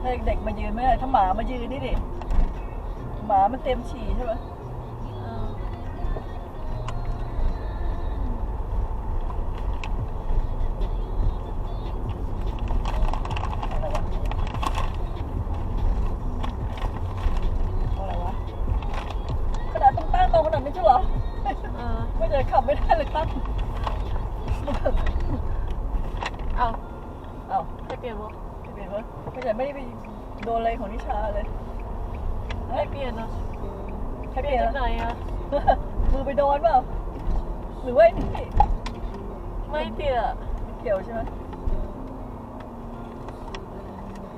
เด็กมายืนไม่ได้ถ้าหมามายืนนี่ดิหมามันเต็มฉี่ใช่ไหมอะไรวะขนาดต้องตั้งตรงขนาดนี้ใช่เหรอไม่จะขับไม่ได้เลยตั้งเอาให้เปลี่ยนมั้ยไม่ใช่ไม่ได้ไปโดนอะไรของนิชาเลยให้เปลี่ยนนะให้เปลี่ยนจากไหนอะมือไปโดนเปล่าหรือว่านี่ไม่เปลี่ยนเกี่ยวใช่ไหม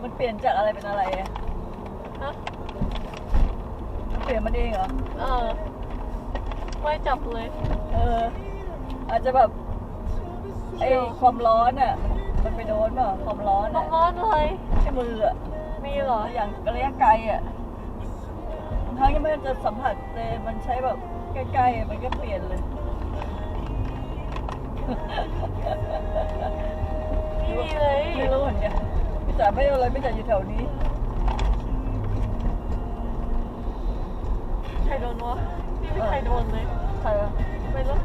มันเปลี่ยนจากอะไรเป็นอะไรอะฮะมันเปลี่ยนมันเองเหรอไม่จับเลยอาจจะแบบไอ้ความร้อนอ่ะมันไปโดนเปล่าความร้อนเลยใช่มืออ่ะมีเหรออย่างระยะไกลอ่ะทั้งยังไม่จะสัมผัสเลยมันใช้แบบใกล้ๆมันก็เปลี่ยนเลยไม่มีเลยไม่รู้เหมือนกันพี่จ๋าไม่อะไรพี่จ๋าอยู่แถวนี้ใครโดนวะพี่ไม่ใครโดนเลยใครอะไม่รู้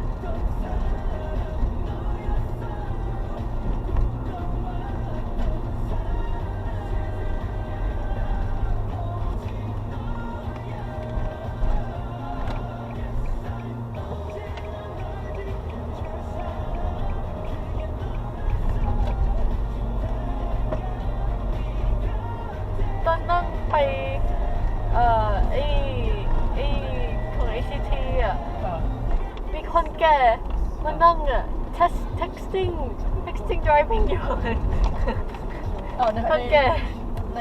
ต้องไปของ ACT อ่ะมีคนแก่มานั่งอ่ะ texting driving อยู่คนแก่ใน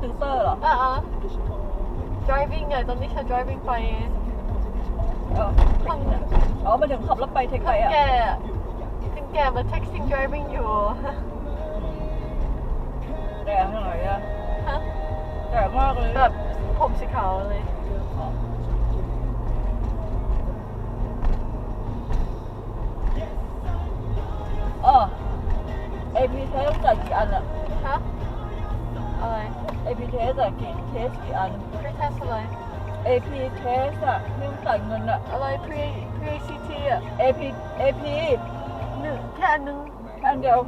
ติวเตอร์เหรอdriving อ่ะตอนนี้ฉัน driving ไปมาถึงขับรถไปเทคไปอ่ะคนแก่มา texting driving อยู่แดงหน่อยอ่ะแดงมากเลยแบบผมสีขาวเลยAP เทสจ่ายกี่อันอะฮะอะไร AP เทสอะกี่เทสกี่อัน pre test อะไร AP เทสอะไม่ต้องจ่ายเงินอะอะไร pre ACT อะ AP หนึ่งแค่อันนึงแค่อันเดียว